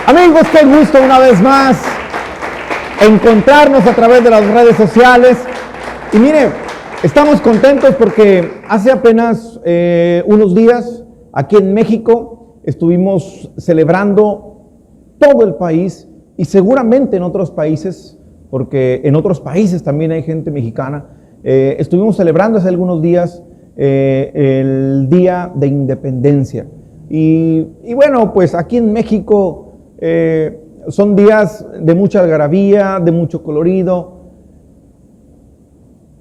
Amigos, qué gusto una vez más encontrarnos a través de las redes sociales. Y mire, estamos contentos porque hace apenas unos días aquí en México estuvimos celebrando todo el país y seguramente en otros países, porque en otros países también hay gente mexicana. Estuvimos celebrando hace algunos días el Día de Independencia. Y bueno, pues aquí en México son días de mucha algarabía, de mucho colorido.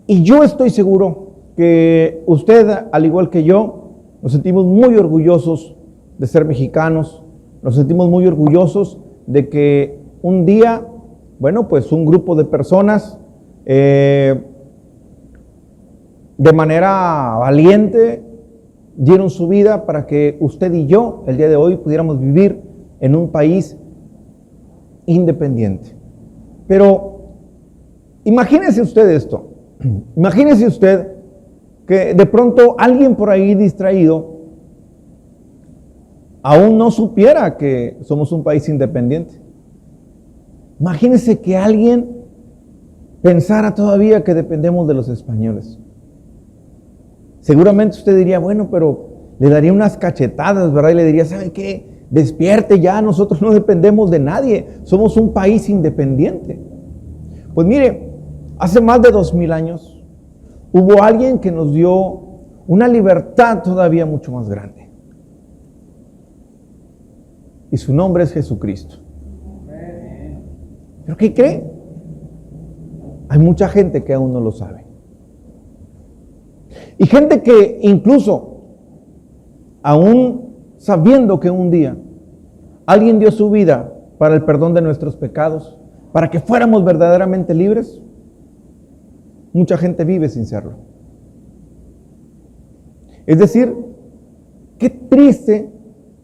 Y yo estoy seguro que usted, al igual que yo, nos sentimos muy orgullosos de ser mexicanos. Nos sentimos muy orgullosos de que un día, bueno, pues un grupo de personas de manera valiente dieron su vida para que usted y yo el día de hoy pudiéramos vivir en un país independiente. Pero imagínese usted esto. Imagínese usted que de pronto alguien por ahí distraído aún no supiera que somos un país independiente. Imagínese que alguien pensara todavía que dependemos de los españoles. Seguramente usted diría, bueno, pero le daría unas cachetadas, ¿verdad? Y le diría, ¿sabe qué? Despierte ya, nosotros no dependemos de nadie, somos un país independiente. Pues mire, hace más de 2000 años hubo alguien que nos dio una libertad todavía mucho más grande. Y su nombre es Jesucristo. ¿Pero qué cree? Hay mucha gente que aún no lo sabe. Y gente que incluso, aún sabiendo que un día alguien dio su vida para el perdón de nuestros pecados, para que fuéramos verdaderamente libres, mucha gente vive sin serlo. Es decir, qué triste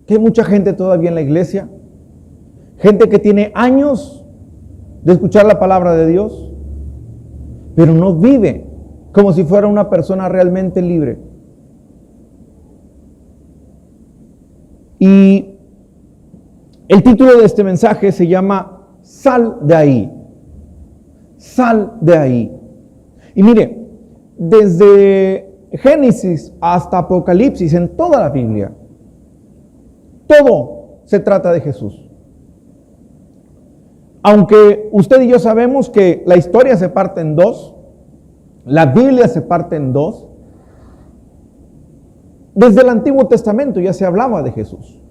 que hay mucha gente todavía en la iglesia, gente que tiene años de escuchar la palabra de Dios, pero no vive como si fuera una persona realmente libre. Y el título de este mensaje se llama Sal de ahí. Sal de ahí. Y mire, desde Génesis hasta Apocalipsis, en toda la Biblia, todo se trata de Jesús. Aunque usted y yo sabemos que la historia se parte en dos, la Biblia se parte en dos, desde el Antiguo Testamento ya se hablaba de Jesús.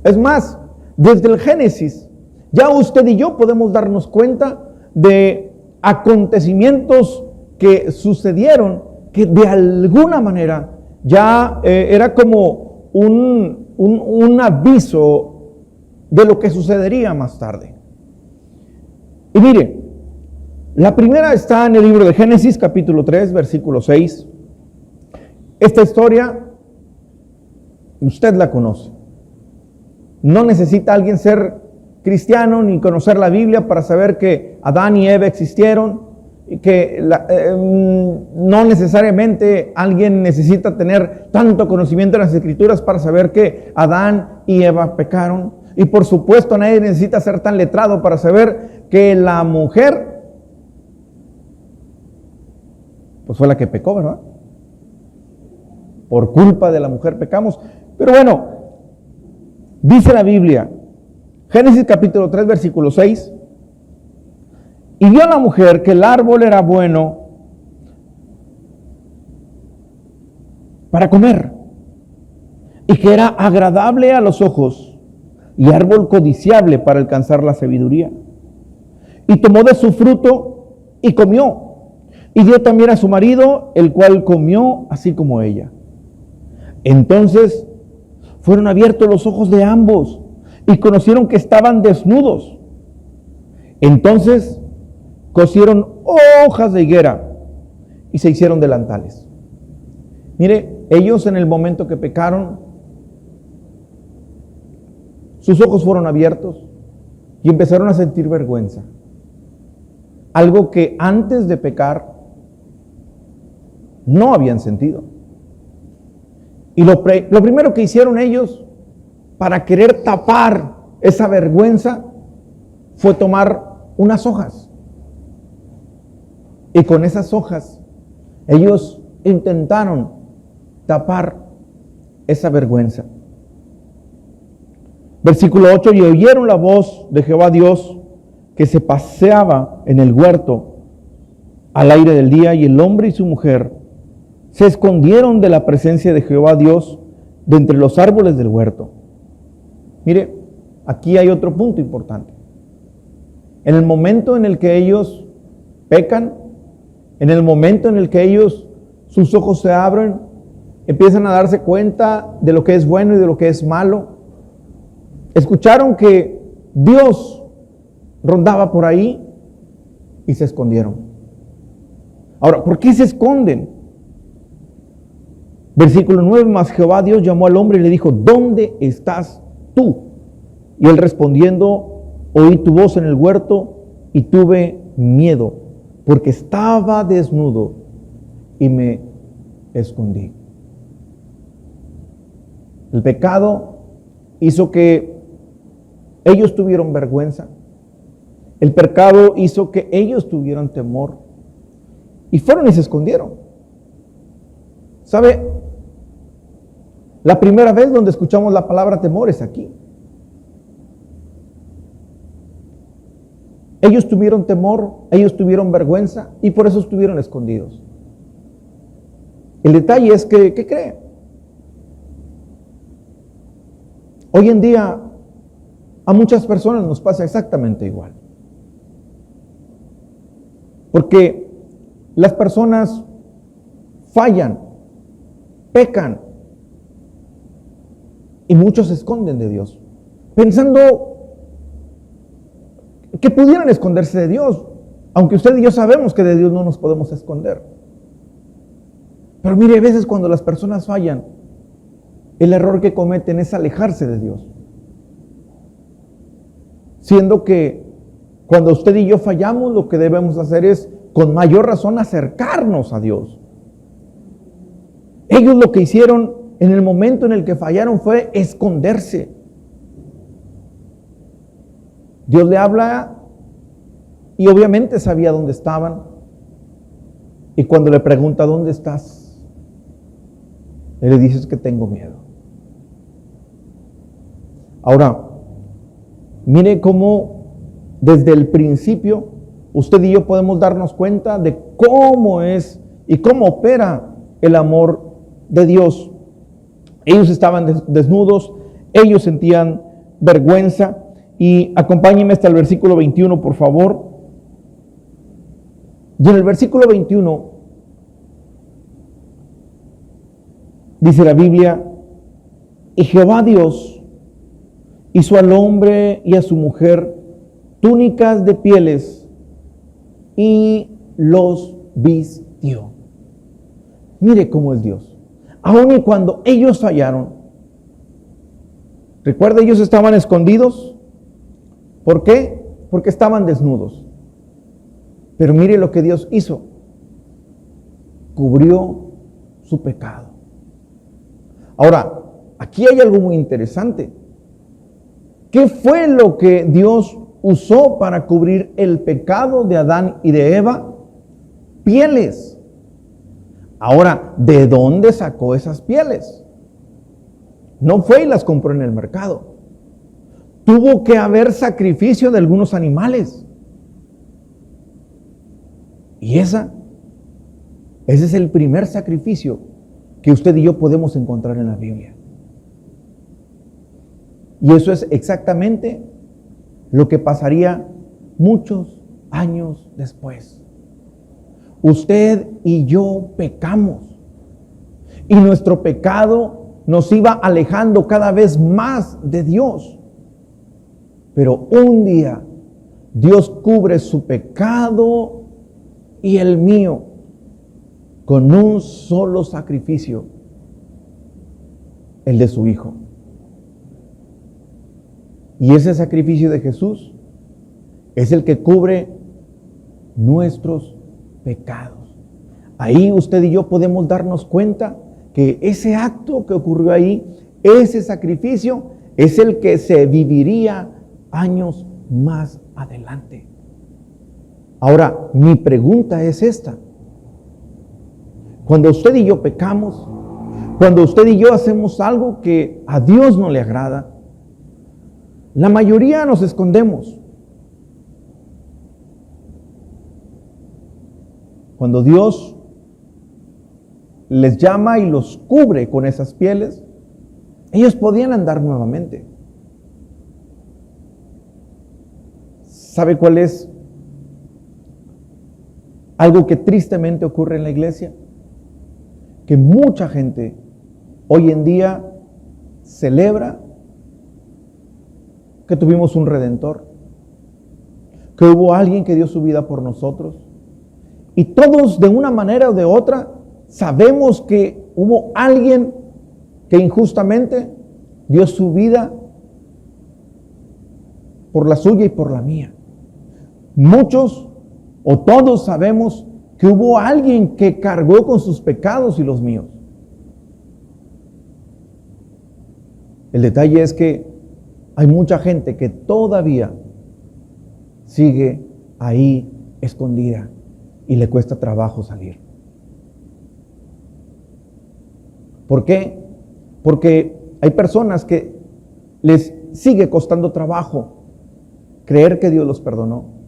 Es más, desde el Génesis, ya usted y yo podemos darnos cuenta de acontecimientos que sucedieron, que de alguna manera ya era como un aviso de lo que sucedería más tarde. Y mire, la primera está en el libro de Génesis, capítulo 3, versículo 6. Esta historia, usted la conoce. No necesita alguien ser cristiano ni conocer la Biblia para saber que Adán y Eva existieron, y que no necesariamente alguien necesita tener tanto conocimiento de las Escrituras para saber que Adán y Eva pecaron. Y por supuesto nadie necesita ser tan letrado para saber que la mujer pues fue la que pecó, ¿verdad? Por culpa de la mujer pecamos. Pero bueno, dice la Biblia, Génesis capítulo 3, versículo 6, y vio la mujer que el árbol era bueno para comer, y que era agradable a los ojos, y árbol codiciable para alcanzar la sabiduría. Y tomó de su fruto y comió, y dio también a su marido, el cual comió así como ella. Entonces fueron abiertos los ojos de ambos y conocieron que estaban desnudos. Entonces cosieron hojas de higuera y se hicieron delantales. Mire, ellos en el momento que pecaron, sus ojos fueron abiertos y empezaron a sentir vergüenza. Algo que antes de pecar no habían sentido. Y lo primero que hicieron ellos para querer tapar esa vergüenza fue tomar unas hojas. Y con esas hojas ellos intentaron tapar esa vergüenza. Versículo 8, y oyeron la voz de Jehová Dios que se paseaba en el huerto al aire del día, y el hombre y su mujer se escondieron de la presencia de Jehová Dios de entre los árboles del huerto. Mire, aquí hay otro punto importante. En el momento en el que ellos pecan, en el momento en el que ellos, sus ojos se abren, empiezan a darse cuenta de lo que es bueno y de lo que es malo, escucharon que Dios rondaba por ahí y se escondieron. Ahora, ¿por qué se esconden? Versículo 9, mas Jehová Dios llamó al hombre y le dijo, ¿dónde estás tú? Y él respondiendo, oí tu voz en el huerto y tuve miedo, porque estaba desnudo y me escondí. El pecado hizo que ellos tuvieron vergüenza. El pecado hizo que ellos tuvieran temor. Y fueron y se escondieron. ¿Sabe? La primera vez donde escuchamos la palabra temor es aquí. Ellos tuvieron temor, ellos tuvieron vergüenza y por eso estuvieron escondidos. El detalle es que, ¿qué creen? Hoy en día a muchas personas nos pasa exactamente igual. Porque las personas fallan, pecan y muchos se esconden de Dios, pensando que pudieran esconderse de Dios, aunque usted y yo sabemos que de Dios no nos podemos esconder. Pero mire, a veces cuando las personas fallan, el error que cometen es alejarse de Dios. Siendo que cuando usted y yo fallamos, lo que debemos hacer es, con mayor razón, acercarnos a Dios. Ellos lo que hicieron en el momento en el que fallaron fue esconderse. Dios le habla y obviamente sabía dónde estaban. Y cuando le pregunta, ¿dónde estás? Él le dice, que tengo miedo. Ahora, mire cómo desde el principio usted y yo podemos darnos cuenta de cómo es y cómo opera el amor de Dios. Ellos estaban desnudos, ellos sentían vergüenza. Y acompáñenme hasta el versículo 21, por favor. Y en el versículo 21 dice la Biblia, y Jehová Dios hizo al hombre y a su mujer túnicas de pieles y los vistió. Mire cómo es Dios. Aun y cuando ellos fallaron, recuerda, ellos estaban escondidos. ¿Por qué? Porque estaban desnudos. Pero mire lo que Dios hizo. Cubrió su pecado. Ahora, aquí hay algo muy interesante. ¿Qué fue lo que Dios usó para cubrir el pecado de Adán y de Eva? Pieles. Ahora, ¿de dónde sacó esas pieles? No fue y las compró en el mercado. Tuvo que haber sacrificio de algunos animales. Y ese es el primer sacrificio que usted y yo podemos encontrar en la Biblia. Y eso es exactamente lo que pasaría muchos años después. Usted y yo pecamos. Y nuestro pecado nos iba alejando cada vez más de Dios. Pero un día Dios cubre su pecado y el mío con un solo sacrificio, el de su Hijo. Y ese sacrificio de Jesús es el que cubre nuestros pecados. Ahí usted y yo podemos darnos cuenta que ese acto que ocurrió ahí, ese sacrificio, es el que se viviría años más adelante. Ahora, mi pregunta es esta. Cuando usted y yo pecamos, cuando usted y yo hacemos algo que a Dios no le agrada, la mayoría nos escondemos. Cuando Dios les llama y los cubre con esas pieles, ellos podían andar nuevamente. ¿Sabe cuál es algo que tristemente ocurre en la iglesia? Que mucha gente hoy en día celebra que tuvimos un redentor, que hubo alguien que dio su vida por nosotros, y todos de una manera o de otra sabemos que hubo alguien que injustamente dio su vida por la suya y por la mía. Muchos o todos sabemos que hubo alguien que cargó con sus pecados y los míos. El detalle es que hay mucha gente que todavía sigue ahí escondida y le cuesta trabajo salir. ¿Por qué? Porque hay personas que les sigue costando trabajo creer que Dios los perdonó.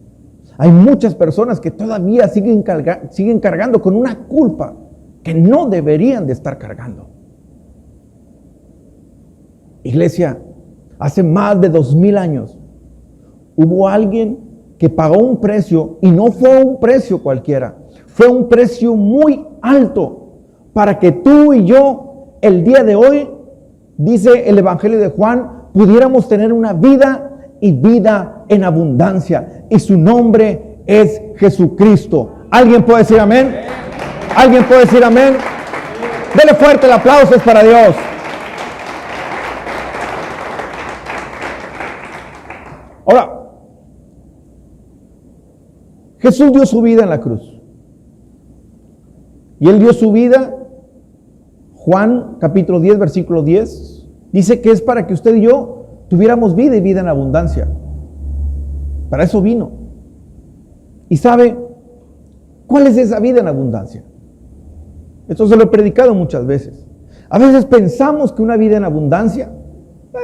Hay muchas personas que todavía siguen cargando con una culpa que no deberían de estar cargando. Iglesia, hace más de 2000 años hubo alguien que pagó un precio, y no fue un precio cualquiera, fue un precio muy alto para que tú y yo el día de hoy, dice el Evangelio de Juan, pudiéramos tener una vida y vida en abundancia, y su nombre es Jesucristo. ¿Alguien puede decir amén? ¿Alguien puede decir amén? Dele fuerte el aplauso, es para Dios. Ahora, Jesús dio su vida en la cruz. Y Él dio su vida, Juan capítulo 10, versículo 10, dice que es para que usted y yo tuviéramos vida y vida en abundancia. Para eso vino. ¿Y sabe cuál es esa vida en abundancia? Esto se lo he predicado muchas veces. A veces pensamos que una vida en abundancia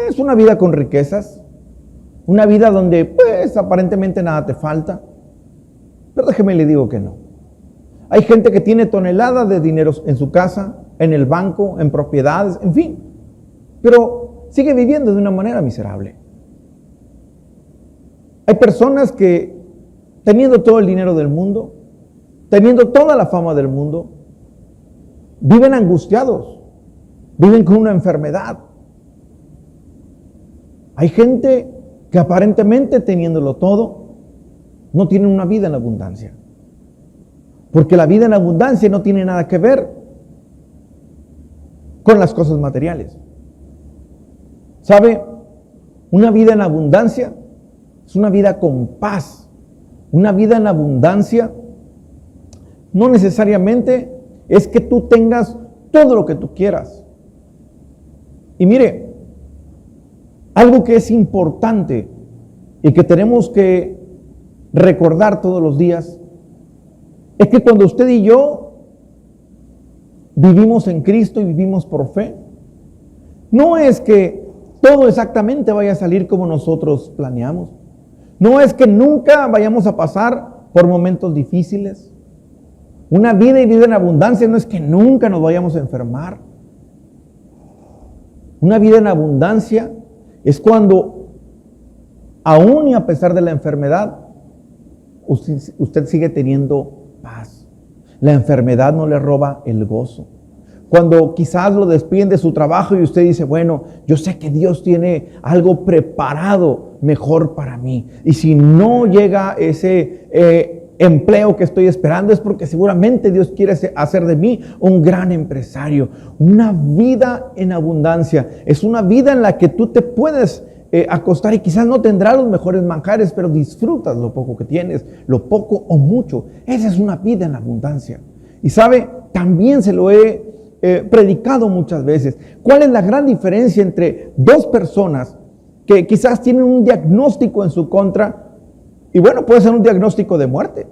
es una vida con riquezas, una vida donde pues aparentemente nada te falta. Pero déjeme le digo que no. Hay gente que tiene toneladas de dinero en su casa, en el banco, en propiedades, en fin. Pero sigue viviendo de una manera miserable. Hay personas que, teniendo todo el dinero del mundo, teniendo toda la fama del mundo, viven angustiados, viven con una enfermedad. Hay gente que aparentemente teniéndolo todo, no tienen una vida en abundancia. Porque la vida en abundancia no tiene nada que ver con las cosas materiales. ¿Sabe? Una vida en abundancia es una vida con paz. Una vida en abundancia no necesariamente es que tú tengas todo lo que tú quieras. Y mire, algo que es importante y que tenemos que recordar todos los días es que cuando usted y yo vivimos en Cristo y vivimos por fe, no es que todo exactamente vaya a salir como nosotros planeamos. No es que nunca vayamos a pasar por momentos difíciles. Una vida y vida en abundancia no es que nunca nos vayamos a enfermar. Una vida en abundancia es cuando, aún y a pesar de la enfermedad, usted sigue teniendo paz. La enfermedad no le roba el gozo. Cuando quizás lo despiden de su trabajo y usted dice, bueno, yo sé que Dios tiene algo preparado mejor para mí. Y si no llega ese empleo que estoy esperando es porque seguramente Dios quiere hacer de mí un gran empresario. Una vida en abundancia es una vida en la que tú te puedes acostar y quizás no tendrás los mejores manjares, pero disfrutas lo poco que tienes, lo poco o mucho. Esa es una vida en abundancia. Y sabe, también se lo he predicado muchas veces. ¿Cuál es la gran diferencia entre dos personas que quizás tienen un diagnóstico en su contra? Y bueno, puede ser un diagnóstico de muerte.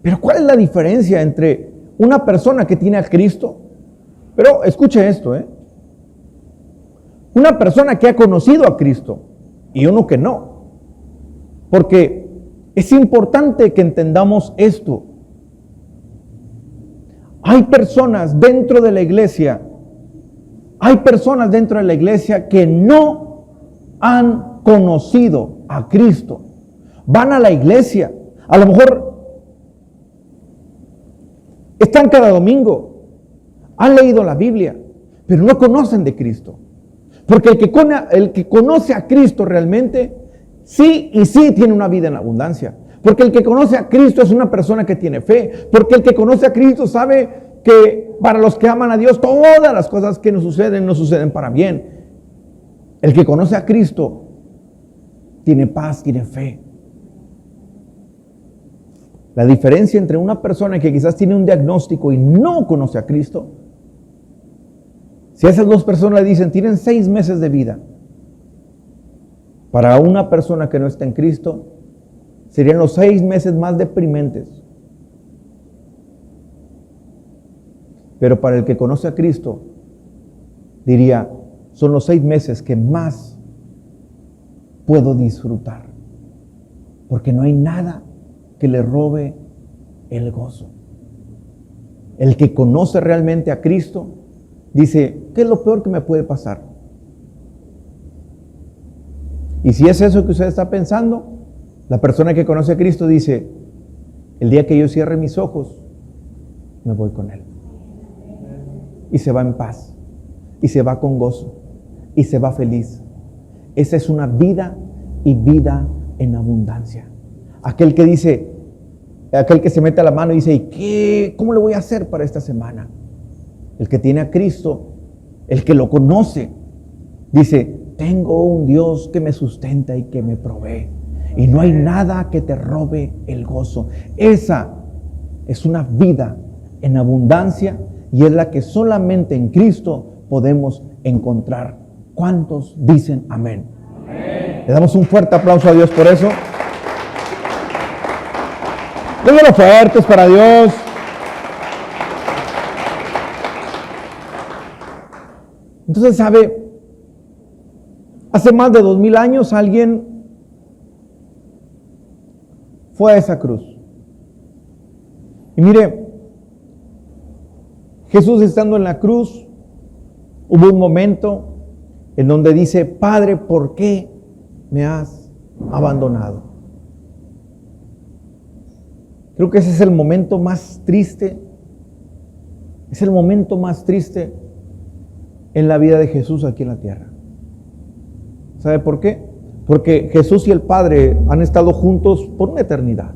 Pero ¿cuál es la diferencia entre una persona que tiene a Cristo? Pero escuche esto, una persona que ha conocido a Cristo y uno que no. Porque es importante que entendamos esto. Hay personas dentro de la iglesia, que no han conocido a Cristo. Van a la iglesia, a lo mejor están cada domingo, han leído la Biblia, pero no conocen de Cristo. Porque el que conoce a Cristo realmente, sí y sí tiene una vida en abundancia. Porque el que conoce a Cristo es una persona que tiene fe. Porque el que conoce a Cristo sabe que para los que aman a Dios, todas las cosas que nos suceden para bien. El que conoce a Cristo tiene paz, tiene fe. La diferencia entre una persona que quizás tiene un diagnóstico y no conoce a Cristo, si esas dos personas le dicen, tienen 6 meses de vida, para una persona que no está en Cristo, serían los 6 meses más deprimentes. Pero para el que conoce a Cristo, diría, son los 6 meses que más puedo disfrutar. Porque no hay nada que le robe el gozo. El que conoce realmente a Cristo, dice, ¿qué es lo peor que me puede pasar? Y si es eso que usted está pensando, la persona que conoce a Cristo dice, el día que yo cierre mis ojos, me voy con Él. Y se va en paz, y se va con gozo, y se va feliz. Esa es una vida y vida en abundancia. Aquel que se mete a la mano y dice, ¿y cómo le voy a hacer para esta semana? El que tiene a Cristo, el que lo conoce, dice, tengo un Dios que me sustenta y que me provee. Y no hay nada que te robe el gozo. Esa es una vida en abundancia y es la que solamente en Cristo podemos encontrar. ¿Cuántos dicen amén? Amén. Le damos un fuerte aplauso a Dios por eso. Déjenlo fuertes para Dios. Entonces, ¿sabe? Hace más de 2000 años alguien fue a esa cruz. Y mire, Jesús estando en la cruz, hubo un momento en donde dice, Padre, ¿por qué me has abandonado? Creo que ese es el momento más triste. Es el momento más triste en la vida de Jesús aquí en la tierra. ¿Sabe por qué? Porque Jesús y el Padre han estado juntos por una eternidad.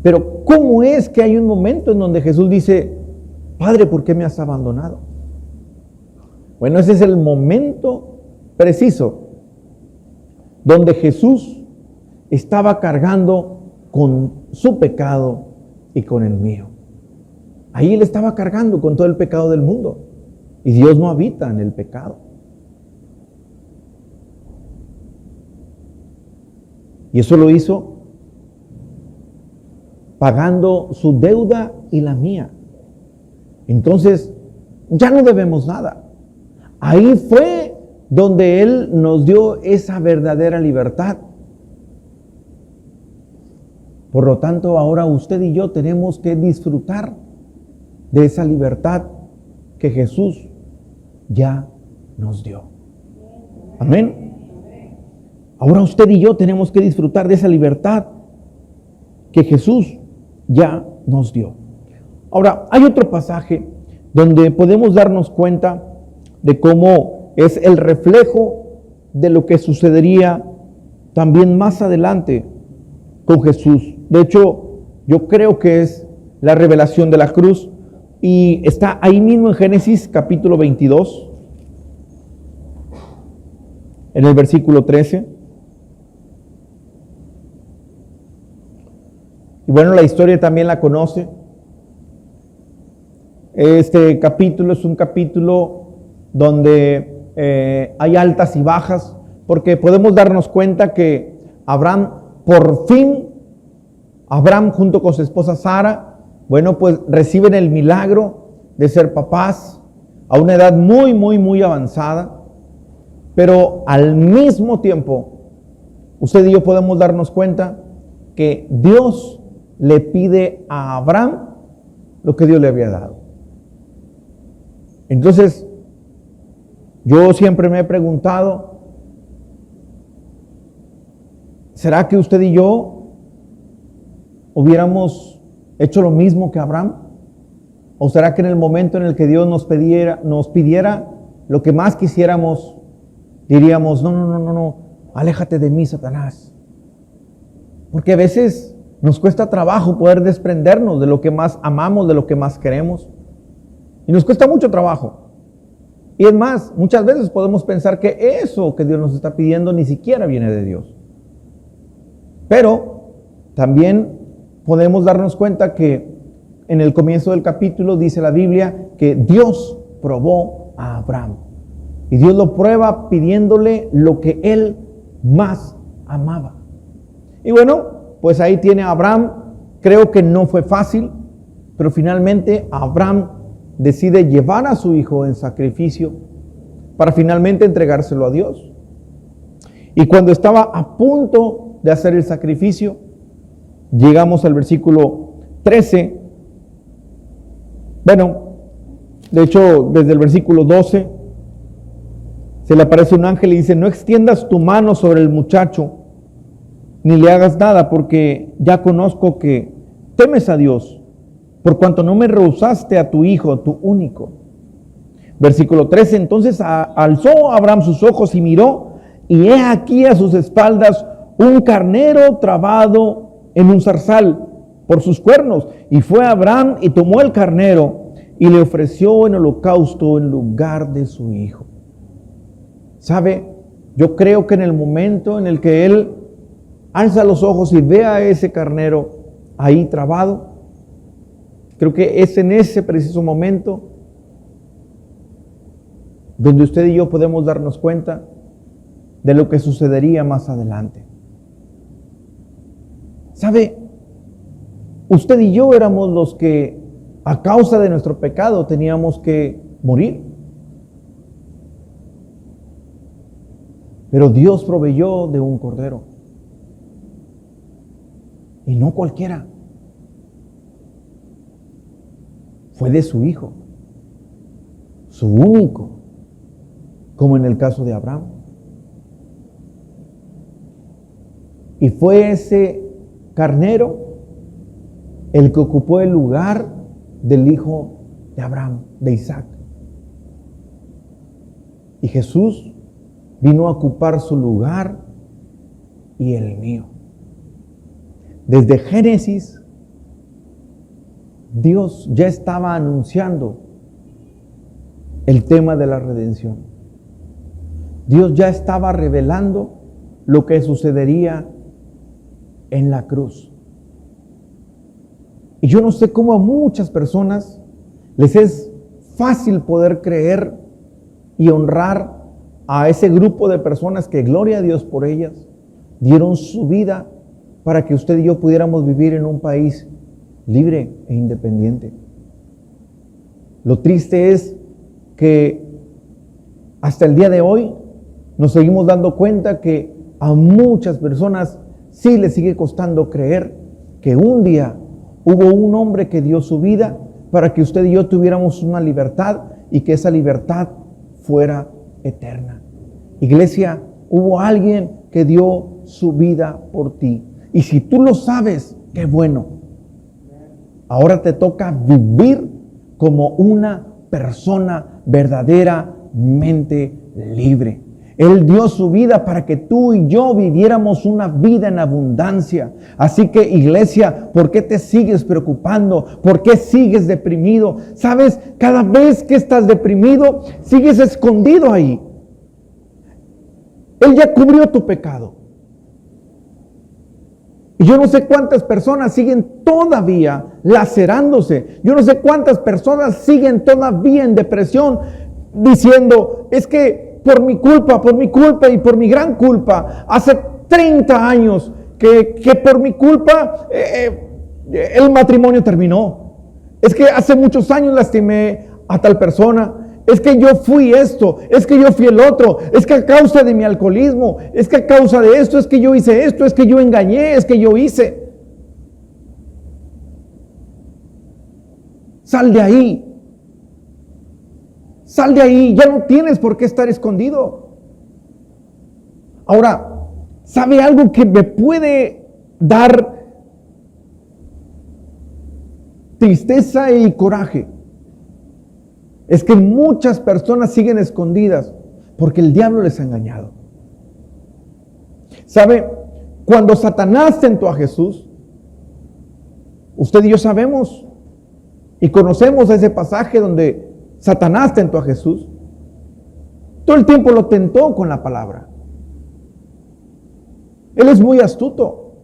Pero ¿cómo es que hay un momento en donde Jesús dice, Padre, ¿por qué me has abandonado? Bueno, ese es el momento preciso donde Jesús estaba cargando con su pecado y con el mío. Ahí Él estaba cargando con todo el pecado del mundo. Y Dios no habita en el pecado. Y eso lo hizo pagando su deuda y la mía. Entonces, ya no debemos nada. Ahí fue donde Él nos dio esa verdadera libertad. Por lo tanto, ahora usted y yo tenemos que disfrutar de esa libertad que Jesús ya nos dio. Amén. Ahora usted y yo tenemos que disfrutar de esa libertad que Jesús ya nos dio. Ahora, hay otro pasaje donde podemos darnos cuenta de cómo es el reflejo de lo que sucedería también más adelante con Jesús. De hecho, yo creo que es la revelación de la cruz y está ahí mismo en Génesis capítulo 22, en el versículo 13. Y bueno, la historia también la conoce. Este capítulo es un capítulo donde hay altas y bajas, porque podemos darnos cuenta que Abraham, por fin, Abraham junto con su esposa Sara, bueno, pues reciben el milagro de ser papás a una edad muy, muy, muy avanzada, pero al mismo tiempo, usted y yo podemos darnos cuenta que Dios le pide a Abraham lo que Dios le había dado. Entonces, yo siempre me he preguntado, ¿será que usted y yo hubiéramos hecho lo mismo que Abraham? ¿O será que en el momento en el que Dios nos pidiera lo que más quisiéramos, diríamos, no, aléjate de mí, Satanás? Porque a veces nos cuesta trabajo poder desprendernos de lo que más amamos, de lo que más queremos. Y nos cuesta mucho trabajo. Y es más, muchas veces podemos pensar que eso que Dios nos está pidiendo ni siquiera viene de Dios. Pero también podemos darnos cuenta que en el comienzo del capítulo dice la Biblia que Dios probó a Abraham. Y Dios lo prueba pidiéndole lo que él más amaba. Y bueno, pues ahí tiene a Abraham. Creo que no fue fácil, pero finalmente Abraham decide llevar a su hijo en sacrificio para finalmente entregárselo a Dios. Y cuando estaba a punto de hacer el sacrificio, llegamos al versículo 13. Bueno, de hecho, desde el versículo 12, se le aparece un ángel y dice, no extiendas tu mano sobre el muchacho, ni le hagas nada, porque ya conozco que temes a Dios, por cuanto no me rehusaste a tu hijo, tu único. Versículo 13, entonces alzó Abraham sus ojos y miró, y he aquí a sus espaldas un carnero trabado en un zarzal por sus cuernos. Y fue Abraham y tomó el carnero y le ofreció en holocausto en lugar de su hijo. ¿Sabe? Yo creo que en el momento en el que él alza los ojos y ve a ese carnero ahí trabado, creo que es en ese preciso momento donde usted y yo podemos darnos cuenta de lo que sucedería más adelante. ¿Sabe? Usted y yo éramos los que a causa de nuestro pecado teníamos que morir. Pero Dios proveyó de un cordero. Y no cualquiera. Fue de su hijo. Su único. Como en el caso de Abraham. Y fue ese carnero el que ocupó el lugar del hijo de Abraham, de Isaac. Y Jesús vino a ocupar su lugar y el mío. Desde Génesis, Dios ya estaba anunciando el tema de la redención. Dios ya estaba revelando lo que sucedería en la cruz. Y yo no sé cómo a muchas personas les es fácil poder creer y honrar a ese grupo de personas que, gloria a Dios por ellas, dieron su vida para que usted y yo pudiéramos vivir en un país libre e independiente. Lo triste es que hasta el día de hoy nos seguimos dando cuenta que a muchas personas sí les sigue costando creer que un día hubo un hombre que dio su vida para que usted y yo tuviéramos una libertad y que esa libertad fuera eterna. Iglesia, hubo alguien que dio su vida por ti. Y si tú lo sabes, qué bueno. Ahora te toca vivir como una persona verdaderamente libre. Él dio su vida para que tú y yo viviéramos una vida en abundancia. Así que, iglesia, ¿por qué te sigues preocupando? ¿Por qué sigues deprimido? ¿Sabes? Cada vez que estás deprimido, sigues escondido ahí. Él ya cubrió tu pecado. Y yo no sé cuántas personas siguen todavía lacerándose. Yo no sé cuántas personas siguen todavía en depresión diciendo, es que por mi culpa y por mi gran culpa, hace 30 años que por mi culpa el matrimonio terminó. Es que hace muchos años lastimé a tal persona. Es que yo fui esto, es que yo fui el otro, es que a causa de mi alcoholismo, es que a causa de esto, es que yo hice esto, es que yo engañé, es que yo hice. Sal de ahí. Sal de ahí, ya no tienes por qué estar escondido. Ahora, ¿sabe algo que me puede dar tristeza y coraje? Es que muchas personas siguen escondidas porque el diablo les ha engañado. ¿Sabe? Cuando Satanás tentó a Jesús, usted y yo sabemos y conocemos ese pasaje donde Satanás tentó a Jesús. Todo el tiempo lo tentó con la palabra. Él es muy astuto.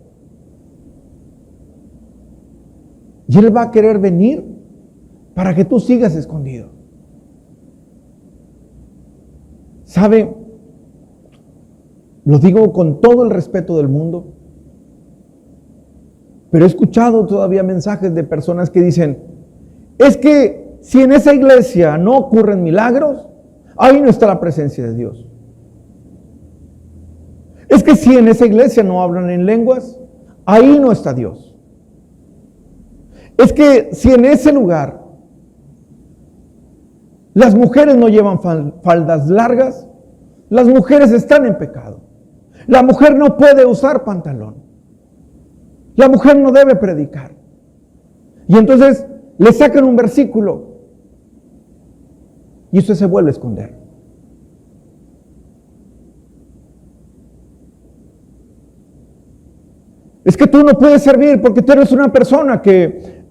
Y él va a querer venir para que tú sigas escondido. ¿Sabe? Lo digo con todo el respeto del mundo, pero he escuchado todavía mensajes de personas que dicen, es que si en esa iglesia no ocurren milagros, ahí no está la presencia de Dios. Es que si en esa iglesia no hablan en lenguas, ahí no está Dios. Es que si en ese lugar las mujeres no llevan faldas largas, las mujeres están en pecado. La mujer no puede usar pantalón. La mujer no debe predicar. Y entonces le sacan un versículo y usted se vuelve a esconder. Es que tú no puedes servir porque tú eres una persona que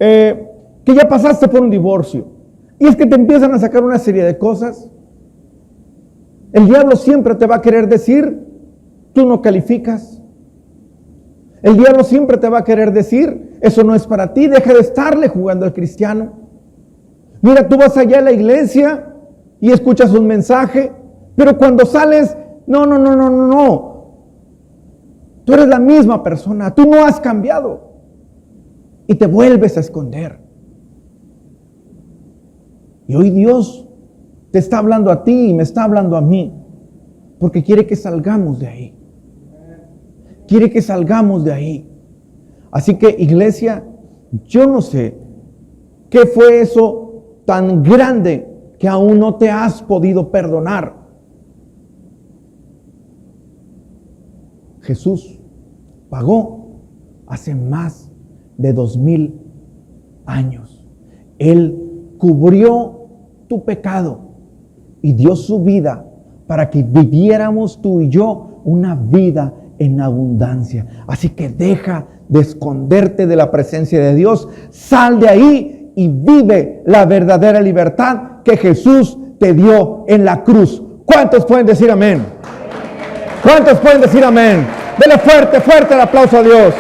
ya pasaste por un divorcio. Y es que te empiezan a sacar una serie de cosas. El diablo siempre te va a querer decir, tú no calificas. El diablo siempre te va a querer decir, eso no es para ti, deja de estarle jugando al cristiano. Mira, tú vas allá a la iglesia y escuchas un mensaje, pero cuando sales, no. Tú eres la misma persona, tú no has cambiado. Y te vuelves a esconder. Y hoy Dios te está hablando a ti y me está hablando a mí, porque quiere que salgamos de ahí. Quiere que salgamos de ahí. Así que, iglesia, yo no sé qué fue eso tan grande que aún no te has podido perdonar. Jesús pagó hace más de 2000 años. Él cubrió tu pecado y dio su vida para que viviéramos tú y yo una vida en abundancia. Así que deja de esconderte de la presencia de Dios, sal de ahí y vive la verdadera libertad que Jesús te dio en la cruz. ¿Cuántos pueden decir amén? ¿Cuántos pueden decir amén? Dele fuerte el aplauso a Dios.